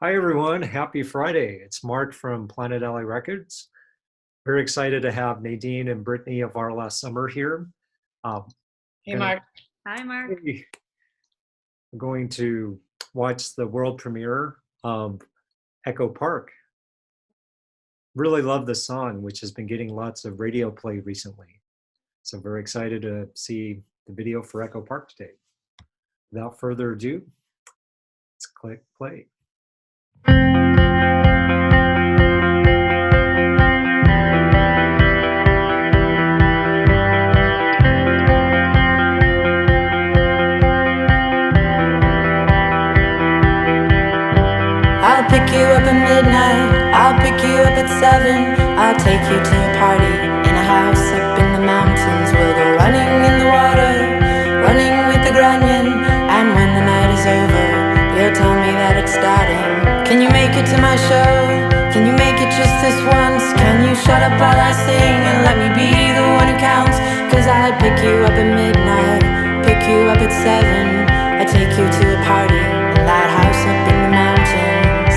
Hi, everyone. Happy Friday. It's Mark from Planet Alley Records. Very excited to have Nadine and Brittany of Our Last Summer here. Um, Hey, gonna, Mark. Hi, Mark. we're going to watch the world premiere of Echo Park. Really love the song, which has been getting lots of radio play recently. So very excited to see the video for Echo Park today. Without further ado, let's click play. I'll pick you up at midnight, I'll pick you up at 7. I'll take you to a party in a house up in the mountains. We'll go running in the water, running with the Grunion. And when the night is over, you'll tell me that it's starting. Can you make it to my show? Can you make it just this once? Can you shut up while I sing and let me be the one who counts? 'Cause I'd pick you up at midnight, pick you up at 7. I'd take you to a party in that house up in the mountains.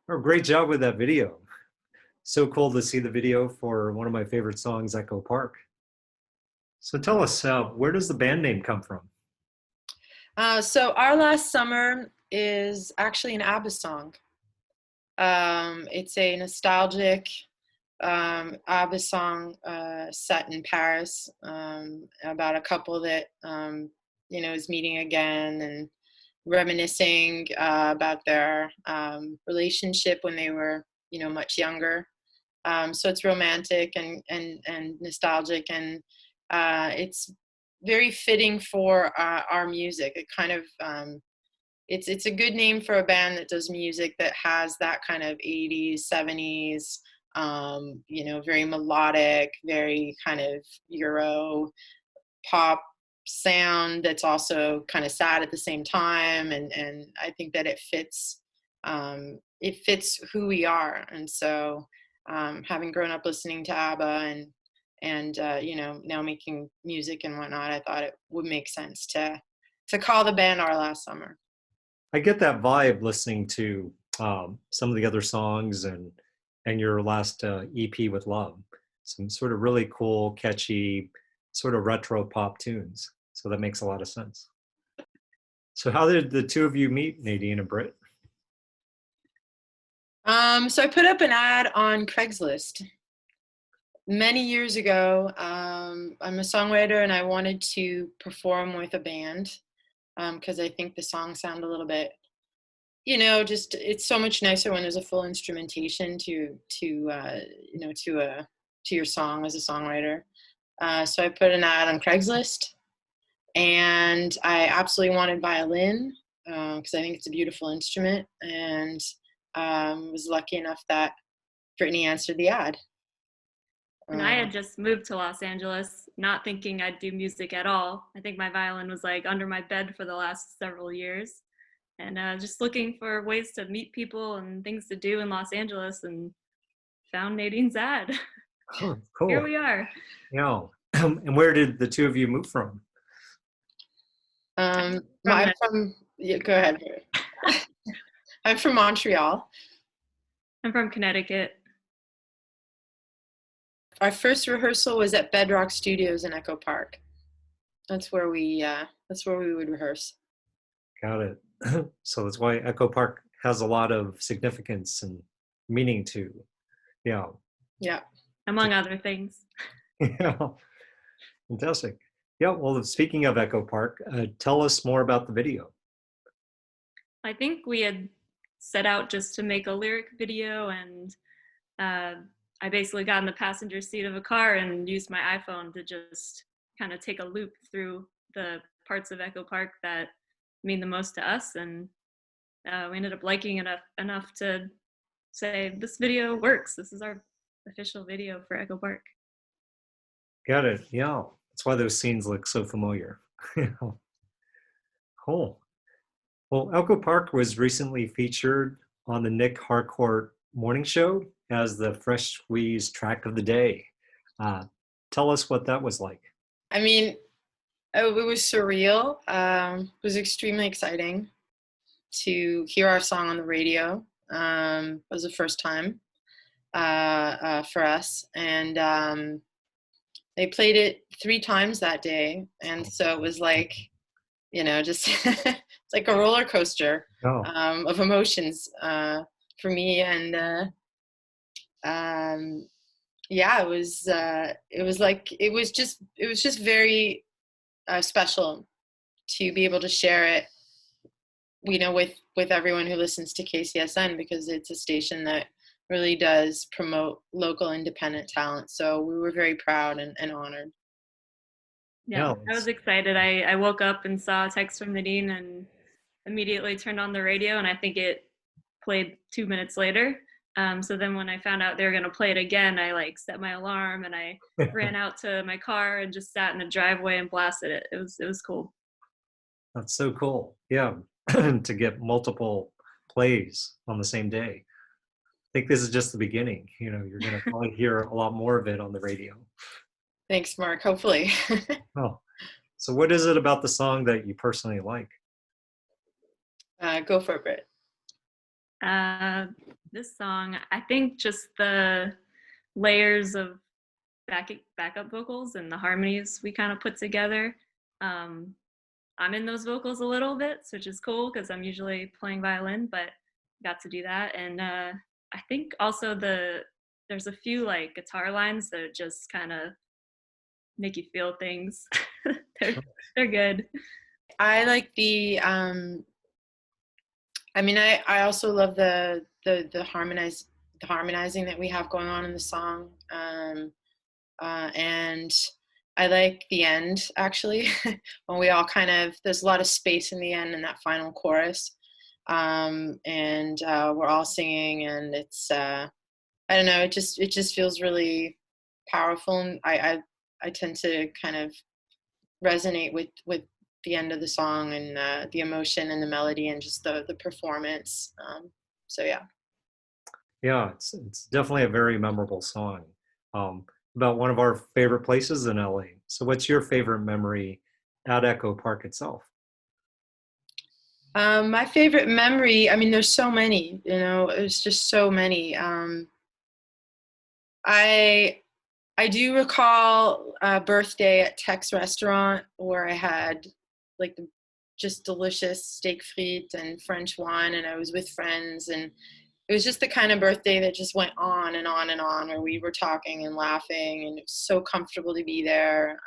Oh, great job with that video. So cool to see the video for one of my favorite songs, Echo Park. So tell us, where does the band name come from? So Our Last Summer is actually an ABBA song. It's a nostalgic ABBA song set in Paris, about a couple that is meeting again and reminiscing about their relationship when they were much younger. So it's romantic and nostalgic, and it's very fitting for our music. It kind of it's a good name for a band that does music that has that kind of 80s, 70s, very melodic, very kind of Euro pop sound that's also kind of sad at the same time. And I think that it fits who we are. And so having grown up listening to ABBA and now making music and whatnot, I thought it would make sense to call the band Our Last Summer. I get that vibe listening to some of the other songs and your last EP with Love. Some sort of really cool, catchy, sort of retro pop tunes. So that makes a lot of sense. So how did the two of you meet, Nadine and Britt? So I put up an ad on Craigslist many years ago. I'm a songwriter and I wanted to perform with a band because I think the songs sound a little bit, just it's so much nicer when there's a full instrumentation to your song as a songwriter. So I put an ad on Craigslist, and I absolutely wanted violin because I think it's a beautiful instrument, and was lucky enough that Brittany answered the ad. And I had just moved to Los Angeles, not thinking I'd do music at all. I think my violin was like under my bed for the last several years. And just looking for ways to meet people and things to do in Los Angeles, and found Nadine's ad. Oh, cool. Here we are. Yeah. And where did the two of you move from? Go ahead. I'm from Montreal. I'm from Connecticut. Our first rehearsal was at Bedrock Studios in Echo Park. That's where we would rehearse. Got it. So that's why Echo Park has a lot of significance and meaning to. Yeah. Yeah. Among other things. Yeah. Fantastic. Yeah. Well, speaking of Echo Park, tell us more about the video. I think we had set out just to make a lyric video, and I basically got in the passenger seat of a car and used my iPhone to just kind of take a loop through the parts of Echo Park that mean the most to us. And we ended up liking it enough to say, this video works. This is our official video for Echo Park. Got it. Yeah. That's why those scenes look so familiar. Cool. Well, Echo Park was recently featured on the Nick Harcourt Morning Show as the Fresh Squeeze track of the day. Tell us what that was like. I mean, it was surreal. It was extremely exciting to hear our song on the radio. It was the first time for us. And they played it 3 times that day. And so it was like, just it's like a roller coaster of emotions for me. And it was just very special to be able to share it, with everyone who listens to KCSN, because it's a station that really does promote local independent talent. So we were very proud and honored. Yeah, I was excited. I woke up and saw a text from Nadine and immediately turned on the radio, and I think it played 2 minutes later. So then when I found out they were going to play it again, I set my alarm and I ran out to my car and just sat in the driveway and blasted it. It was cool. That's so cool. Yeah. To get multiple plays on the same day. I think this is just the beginning. You're going to probably hear a lot more of it on the radio. Thanks, Mark. Hopefully. Oh, so what is it about the song that you personally like? Go for it, Britt. This song, I think just the layers of backup vocals and the harmonies we kind of put together. I'm in those vocals a little bit, which is cool because I'm usually playing violin, but got to do that. And I think also there's a few guitar lines that just kind of make you feel things. they're good. I like the I also love the the harmonizing that we have going on in the song. And I like the end, actually, when we all kind of, there's a lot of space in the end in that final chorus. And we're all singing, and it's, I don't know, it just feels really powerful. And I tend to kind of resonate with the end of the song, and the emotion and the melody and just the performance. So yeah. Yeah, it's definitely a very memorable song. About one of our favorite places in LA. So what's your favorite memory at Echo Park itself? My favorite memory, I mean, there's so many, you know, there's just so many. I I do recall a birthday at Tex restaurant where I had like the just delicious steak frites and French wine, and I was with friends, and it was just the kind of birthday that just went on and on and on, where we were talking and laughing, and it was so comfortable to be there.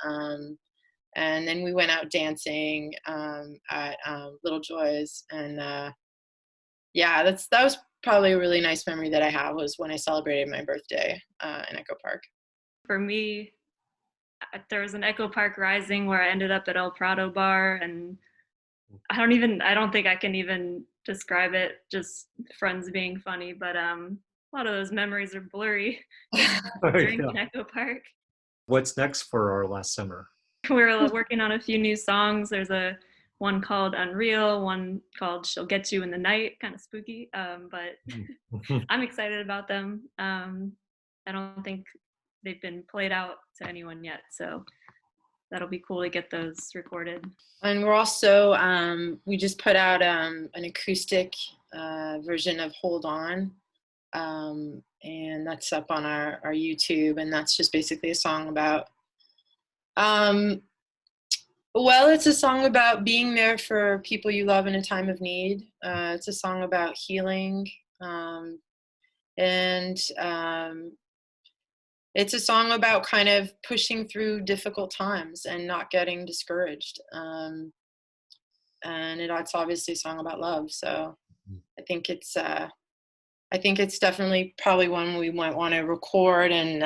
And then we went out dancing at Little Joy's, and yeah, that was probably a really nice memory that I have, was when I celebrated my birthday in Echo Park. For me, there was an Echo Park Rising where I ended up at El Prado Bar, and I don't think I can even describe it, just friends being funny, but a lot of those memories are blurry Oh, during yeah. Echo Park. What's next for our last summer? We're working on a few new songs. There's a one called Unreal, one called She'll Get You in the Night, kind of spooky, but I'm excited about them. I don't think they've been played out to anyone yet, so that'll be cool to get those recorded. And we're also, we just put out an acoustic version of Hold On. And that's up on our YouTube. And that's just basically a song about, well, it's a song about being there for people you love in a time of need. It's a song about healing. And it's a song about kind of pushing through difficult times and not getting discouraged. And it's obviously a song about love. So I think it's definitely probably one we might want to record and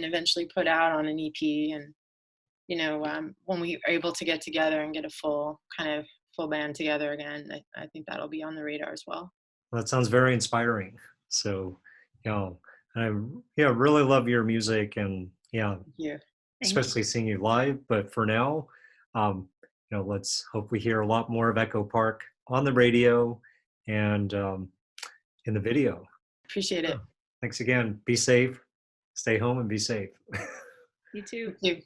eventually put out on an EP. And you know, when we are able to get together and get a full band together again, I think that'll be on the radar as well. Well, that sounds very inspiring. So, you know, I really love your music, and Yeah. especially seeing you live. But for now, let's hope we hear a lot more of Echo Park on the radio and in the video. Appreciate it. Thanks again. Be safe. Stay home and be safe. You too. Thank you.